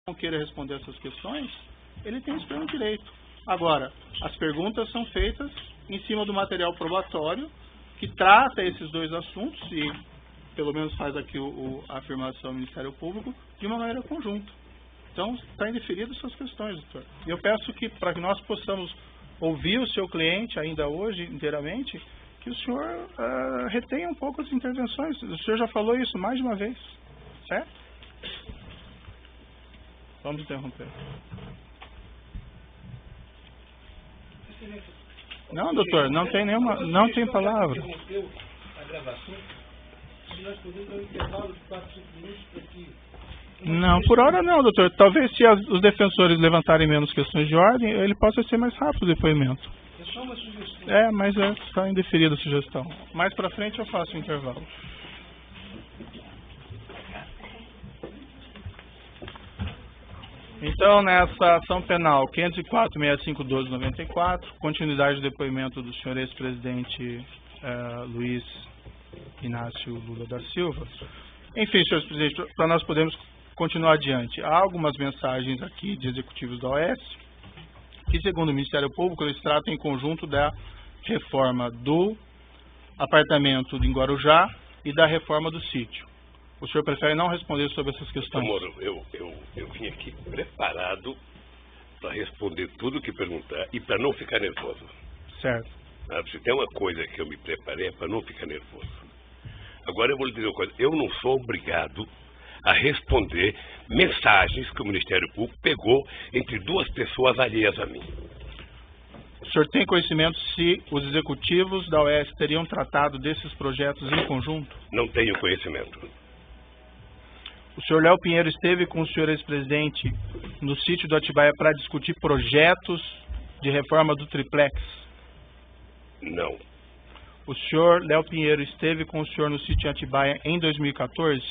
não queira responder essas questões, ele tem esse pleno direito. Agora, as perguntas são feitas em cima do material probatório que trata esses dois assuntos e, pelo menos faz aqui a afirmação do Ministério Público, de uma maneira conjunta. Então, está indeferido suas questões, doutor. E eu peço que, para que nós possamos ouvir o seu cliente ainda hoje inteiramente, que o senhor retenha um pouco as intervenções. O senhor já falou isso mais de uma vez, certo? Vamos interromper. Não, doutor, não tem nenhuma, não tem palavra. Não, por hora não, doutor. Talvez se os defensores levantarem menos questões de ordem, ele possa ser mais rápido o depoimento. É só uma sugestão. Mas está indeferida a sugestão. Mais para frente eu faço o intervalo. Então, nessa ação penal 504-6512-94, continuidade do depoimento do senhor ex-presidente Luiz Inácio Lula da Silva. Enfim, senhor presidente, para nós podermos continuar adiante, há algumas mensagens aqui de executivos da OAS, que segundo o Ministério Público, eles tratam em conjunto da reforma do apartamento em Guarujá e da reforma do sítio. O senhor prefere não responder sobre essas questões? Moro, eu vim aqui preparado para responder tudo o que perguntar e para não ficar nervoso. Certo. Se tem uma coisa que eu me preparei é para não ficar nervoso. Agora eu vou lhe dizer uma coisa. Eu não sou obrigado a responder mensagens que o Ministério Público pegou entre duas pessoas alheias a mim. O senhor tem conhecimento se os executivos da OAS teriam tratado desses projetos em conjunto? Não tenho conhecimento. O senhor Léo Pinheiro esteve com o senhor ex-presidente no sítio do Atibaia para discutir projetos de reforma do triplex? Não. O senhor Léo Pinheiro esteve com o senhor no sítio de Atibaia em 2014?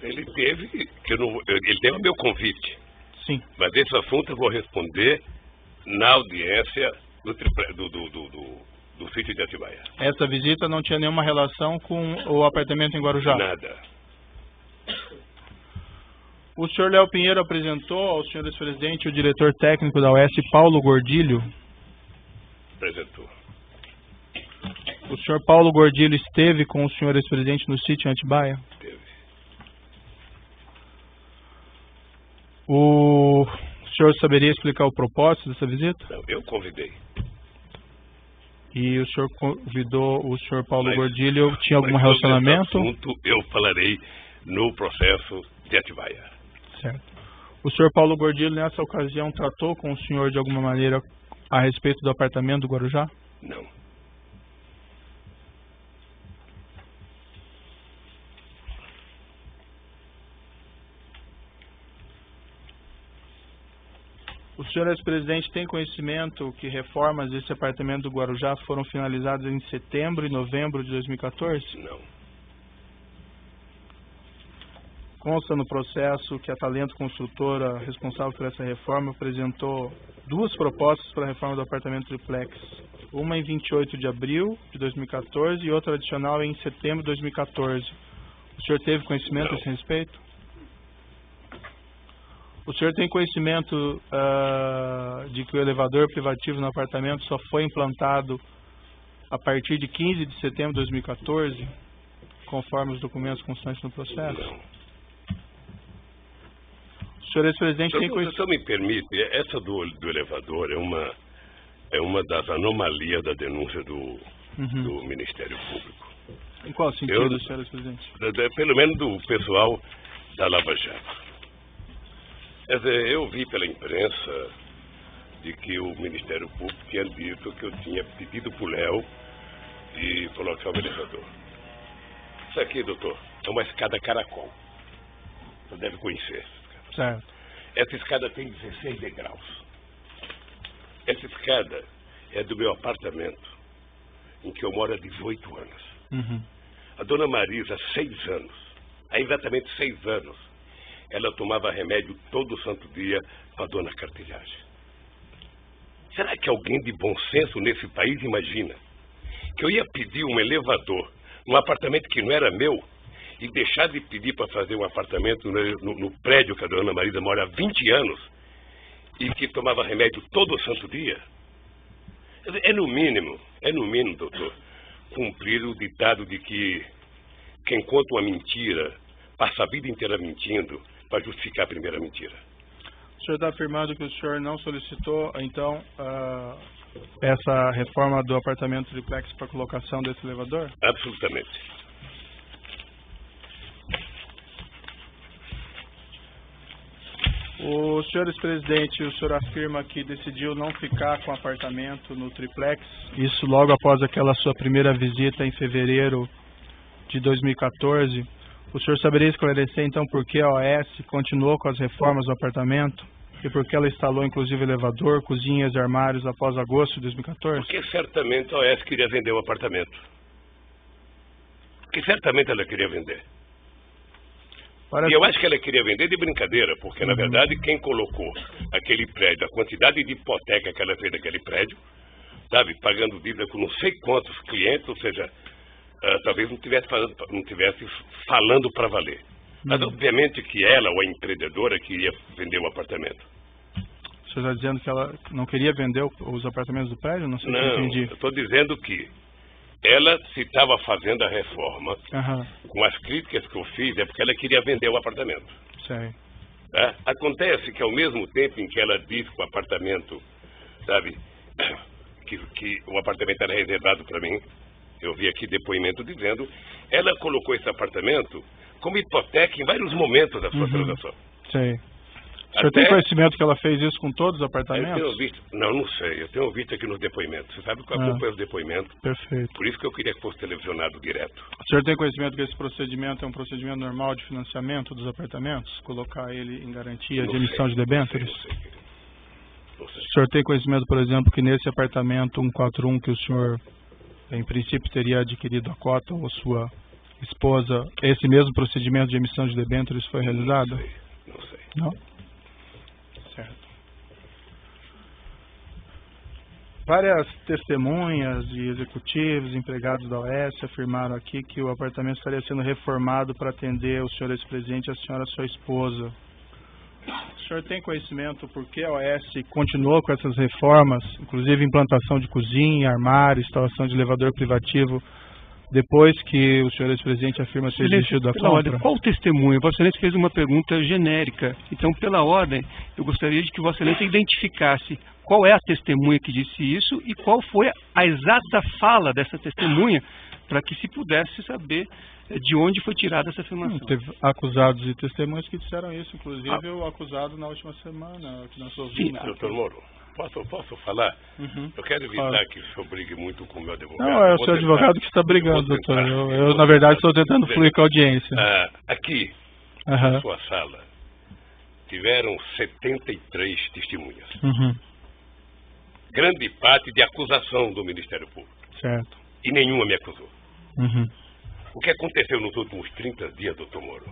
Ele teve o meu convite. Sim. Mas esse assunto eu vou responder na audiência do sítio de Atibaia. Essa visita não tinha nenhuma relação com o apartamento em Guarujá? Nada. O senhor Léo Pinheiro apresentou ao senhor ex-presidente o diretor técnico da OAS, Paulo Gordilho? Apresentou. O senhor Paulo Gordilho esteve com o senhor ex-presidente no sítio em Atibaia? Teve. O senhor saberia explicar o propósito dessa visita? Não, eu convidei. E o senhor convidou o senhor Paulo Gordilho, tinha algum relacionamento? Sobre esse assunto eu falarei no processo de Atibaia. Certo. O senhor Paulo Gordilho, nessa ocasião, tratou com o senhor de alguma maneira a respeito do apartamento do Guarujá? Não. O senhor ex-presidente tem conhecimento que reformas desse apartamento do Guarujá foram finalizadas em setembro e novembro de 2014? Não. Consta no processo que a Talento Construtora, responsável por essa reforma, apresentou duas propostas para a reforma do apartamento triplex. Uma em 28 de abril de 2014 e outra adicional em setembro de 2014. O senhor teve conhecimento a esse respeito? O senhor tem conhecimento de que o elevador privativo no apartamento só foi implantado a partir de 15 de setembro de 2014, conforme os documentos constantes no processo? Não. O senhor ex-presidente tem conhecimento... Se me permite, essa do elevador é uma das anomalias da denúncia do Ministério Público. Em qual sentido, senhor ex-presidente? Pelo menos do pessoal da Lava Jato. Quer dizer, eu vi pela imprensa de que o Ministério Público tinha dito que eu tinha pedido para o Léo e colocar o elevador. Isso aqui, doutor, é uma escada caracol. Você deve conhecer. Certo. Essa escada tem 16 degraus. Essa escada é do meu apartamento, em que eu moro há 18 anos. A dona Marisa, há 6 anos, há exatamente 6 anos, ela tomava remédio todo santo dia com a dona Cartilhagem. Será que alguém de bom senso nesse país imagina que eu ia pedir um elevador num apartamento que não era meu e deixar de pedir para fazer um apartamento no prédio que a dona Marisa mora há 20 anos e que tomava remédio todo santo dia? É no mínimo, doutor, cumprir o ditado de que quem conta uma mentira passa a vida inteira mentindo para justificar a primeira mentira. O senhor está afirmando que o senhor não solicitou, então, essa reforma do apartamento triplex para colocação desse elevador? Absolutamente. O senhor ex-presidente, o senhor afirma que decidiu não ficar com o apartamento no triplex, isso logo após aquela sua primeira visita em fevereiro de 2014. O senhor saberia esclarecer, então, por que a OAS continuou com as reformas do apartamento e por que ela instalou, inclusive, elevador, cozinhas e armários após agosto de 2014? Porque certamente a OAS queria vender o apartamento. Porque certamente ela queria vender. E eu acho que ela queria vender de brincadeira, porque, na verdade, quem colocou aquele prédio, a quantidade de hipoteca que ela fez naquele prédio, sabe, pagando dívida com não sei quantos clientes, ou seja, talvez não tivesse falando para valer. Mas, obviamente, que ela, ou a empreendedora, queria vender o apartamento. O senhor está dizendo que ela não queria vender os apartamentos do prédio? Não sei se eu entendi. Eu estou dizendo que ela, se estava fazendo a reforma, com as críticas que eu fiz, é porque ela queria vender o apartamento. Sei. Acontece que, ao mesmo tempo em que ela disse que o apartamento, sabe, que o apartamento era reservado para mim, eu vi aqui depoimento dizendo, ela colocou esse apartamento como hipoteca em vários momentos da sua transação. Sei. O senhor tem conhecimento que ela fez isso com todos os apartamentos? Eu tenho visto, não sei, eu tenho visto aqui nos depoimentos. Você sabe que eu acompanho os depoimentos. Perfeito. Por isso que eu queria que fosse televisionado direto. O senhor tem conhecimento que esse procedimento é um procedimento normal de financiamento dos apartamentos? Colocar ele em garantia de emissão de debêntures? Não sei. O senhor tem conhecimento, por exemplo, que nesse apartamento 141 que o senhor, em princípio, teria adquirido a cota ou sua esposa, esse mesmo procedimento de emissão de debêntures foi realizado? Não sei. Não? Certo. Várias testemunhas e executivos, empregados da OAS, afirmaram aqui que o apartamento estaria sendo reformado para atender o senhor ex-presidente e a senhora sua esposa. O senhor tem conhecimento por que a OAS continuou com essas reformas, inclusive implantação de cozinha, armário, instalação de elevador privativo, depois que o senhor ex-presidente afirma ter desistido da compra? Qual o testemunho? Vossa Excelência fez uma pergunta genérica. Então, pela ordem, eu gostaria de que Vossa Excelência identificasse qual é a testemunha que disse isso e qual foi a exata fala dessa testemunha, para que se pudesse saber de onde foi tirada essa afirmação. Teve acusados e testemunhas que disseram isso, inclusive o acusado na última semana, que nós ouvimos. Sim, doutor Moro. Posso falar? Eu quero evitar que o senhor brigue muito com o meu advogado. Não, é o seu advogado que está brigando, doutor. Eu, na verdade, estou tentando fluir com a audiência. Aqui, na sua sala, tiveram 73 testemunhas. Grande parte de acusação do Ministério Público. Certo. E nenhuma me acusou. O que aconteceu nos últimos 30 dias, doutor Moro,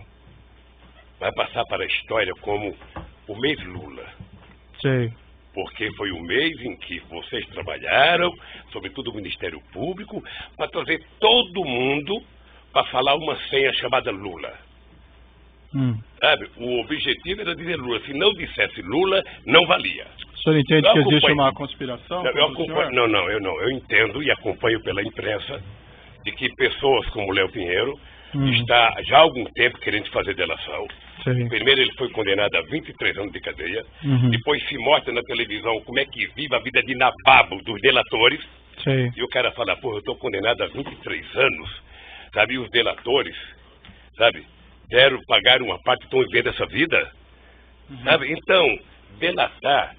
vai passar para a história como o mês Lula. Sei. Porque foi o mês em que vocês trabalharam, sobretudo o Ministério Público, para trazer todo mundo para falar uma senha chamada Lula. Sabe? O objetivo era dizer Lula. Se não dissesse Lula, não valia. O senhor entende que existe uma conspiração? Eu entendo e acompanho pela imprensa de que pessoas como Léo Pinheiro está já há algum tempo querendo fazer delação. Sim. Primeiro ele foi condenado a 23 anos de cadeia, depois se mostra na televisão como é que vive a vida de nababo dos delatores. Sim. E o cara fala, eu estou condenado a 23 anos, sabe, e os delatores, sabe, pagaram uma parte, estão vivendo essa vida, sabe, então, delatar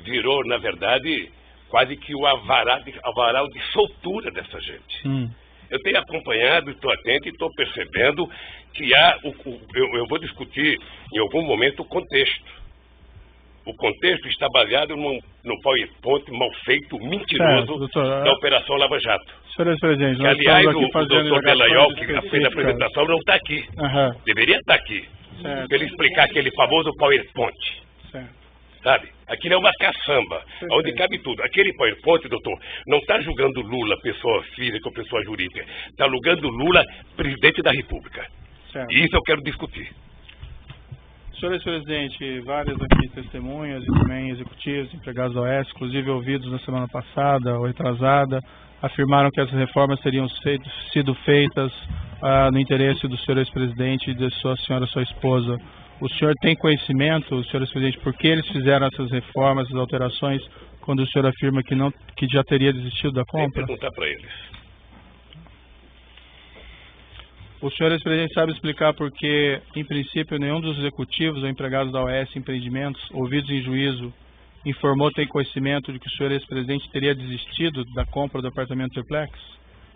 virou, na verdade, quase que o avaral de soltura dessa gente. Eu tenho acompanhado, estou atento e estou percebendo que eu vou discutir em algum momento o contexto. O contexto está baseado num PowerPoint mal feito, mentiroso, da Operação Lava Jato. Senhor ex-presidente, que, aliás, o doutor Delayol, que fez a apresentação, não está aqui. Deveria estar aqui. Para ele explicar aquele famoso PowerPoint. Sabe? Aquilo é uma caçamba, onde cabe tudo. Aquele PowerPoint, doutor, não está julgando Lula, pessoa física ou pessoa jurídica. Está julgando Lula, presidente da República. Certo. E isso eu quero discutir. Senhor ex-presidente, várias aqui testemunhas e também executivos, empregados da OAS, inclusive ouvidos na semana passada ou retrasada, afirmaram que essas reformas teriam sido feitas no interesse do senhor ex-presidente e de sua senhora, sua esposa. O senhor tem conhecimento, senhor ex-presidente, por que eles fizeram essas reformas, essas alterações, quando o senhor afirma que já teria desistido da compra? Tem que perguntar para eles. O senhor ex-presidente sabe explicar por que, em princípio, nenhum dos executivos ou empregados da OAS Empreendimentos, ouvidos em juízo, informou ter conhecimento de que o senhor ex-presidente teria desistido da compra do apartamento triplex?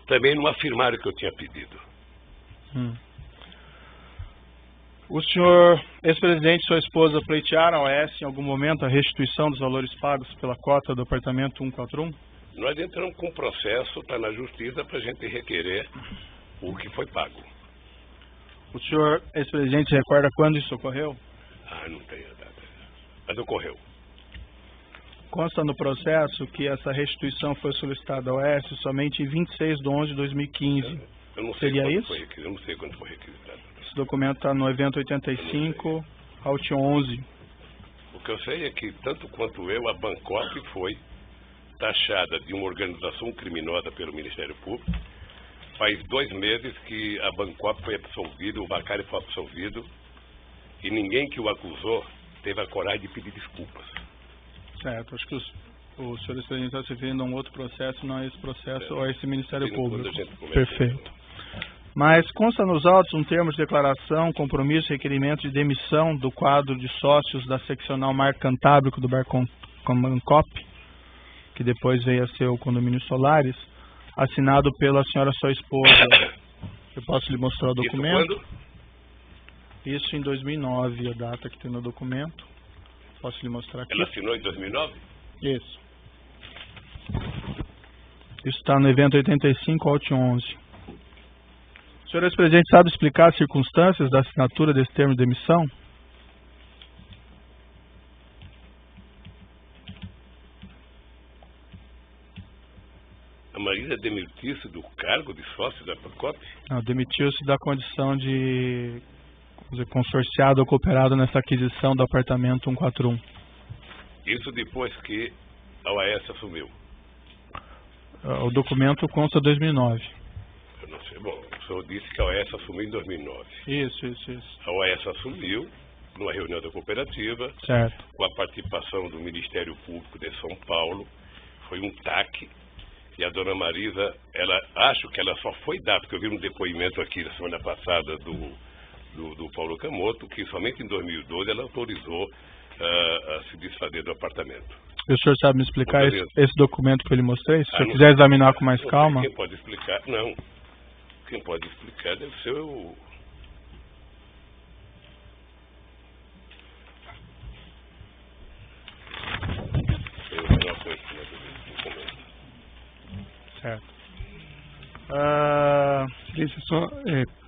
Também não afirmaram que eu tinha pedido. O senhor ex-presidente e sua esposa pleitearam à OAS em algum momento a restituição dos valores pagos pela cota do apartamento 141? Nós entramos com um processo, está na justiça, para a gente requerer o que foi pago. O senhor ex-presidente se recorda quando isso ocorreu? Não tenho a data. Mas ocorreu. Consta no processo que essa restituição foi solicitada ao OAS somente em 26 de 11 de 2015. Eu não sei Seria quando isso? foi requisitado. Eu não sei quando foi requisitado. Esse documento está no evento 85, Alt 11. O que eu sei é que, tanto quanto eu, a Bancop foi taxada de uma organização criminosa pelo Ministério Público. Faz 2 meses que a Bancop foi absolvida, o Bacari foi absolvido, e ninguém que o acusou teve a coragem de pedir desculpas. Certo, acho que o senhor ex-presidente está se referindo a um outro processo, não a esse processo ou a esse Ministério Público. Perfeito. Mas consta nos autos um termo de declaração, compromisso e requerimento de demissão do quadro de sócios da seccional Mar Cantábrico do Bancop, que depois veio a ser o condomínio Solares, assinado pela senhora sua esposa. Eu posso lhe mostrar o documento? Isso em 2009, a data que tem no documento. Posso lhe mostrar aqui? Ela assinou em 2009? Isso. Isso está no evento 85, Alt 11. O senhor ex-presidente sabe explicar as circunstâncias da assinatura desse termo de demissão? A Marisa demitiu-se do cargo de sócio da Bancop? Não, demitiu-se da condição de consorciado ou cooperado nessa aquisição do apartamento 141. Isso depois que a OAS assumiu? O documento consta 2009. Eu não sei. Bom, o senhor disse que a OAS assumiu em 2009. Isso. A OAS assumiu numa reunião da cooperativa, certo, com a participação do Ministério Público de São Paulo. Foi um TAC. E a dona Marisa, acho que ela só foi dar, porque eu vi um depoimento aqui na semana passada do Paulo Camoto, que somente em 2012 ela autorizou a se desfazer do apartamento. E o senhor sabe me explicar esse documento que eu lhe mostrei? Se o senhor quiser examinar com mais calma. Quem pode explicar? Não. Quem pode explicar deve ser o... Eu não tenho conhecimento desse documento. Certo.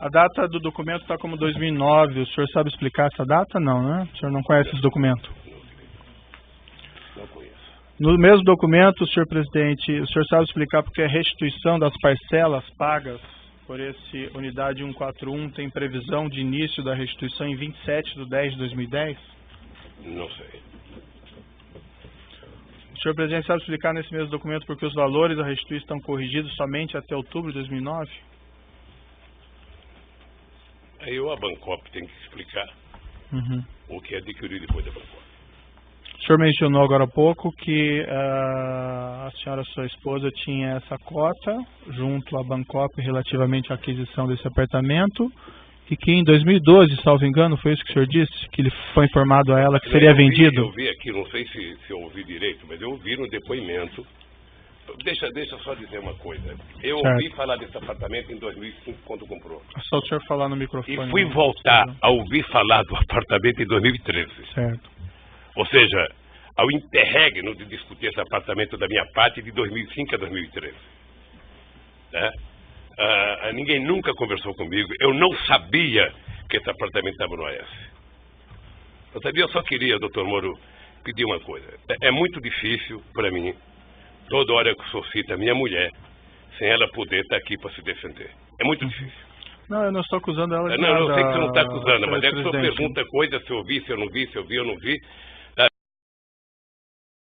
A data do documento está como 2009. O senhor sabe explicar essa data? Não, né? O senhor não conhece esse documento? Não conheço. No mesmo documento, senhor presidente, o senhor sabe explicar porque a restituição das parcelas pagas por esse unidade 141 tem previsão de início da restituição em 27/10/2010? Não sei. O senhor presidente sabe explicar nesse mesmo documento porque os valores da restituição estão corrigidos somente até outubro de 2009? Aí a Bancop tem que explicar o que adquiriu depois da Bancop. O senhor mencionou agora há pouco que a senhora, sua esposa, tinha essa cota junto à Bancop relativamente à aquisição desse apartamento e que em 2012, salvo engano, foi isso que o senhor disse? Que ele foi informado a ela que seria vendido? Eu vi aqui, não sei se eu ouvi direito, mas eu ouvi no depoimento. Deixa só dizer uma coisa. Eu ouvi falar desse apartamento em 2005, quando comprou. Só o senhor falar no microfone. E fui voltar a ouvir falar do apartamento em 2013. Certo. Ou seja, ao interregno de discutir esse apartamento da minha parte de 2005 a 2013. Né? Ninguém nunca conversou comigo. Eu não sabia que esse apartamento estava no OAS. Eu só queria, doutor Moro, pedir uma coisa. É muito difícil para mim, toda hora que suscita a minha mulher, sem ela poder estar aqui para se defender. É muito difícil. Não, eu não estou acusando ela de nada. Não, eu sei que você não está nada, acusando, mas é que a sua presidente. pergunta coisa, se eu vi, se eu não vi, se eu vi ou não vi.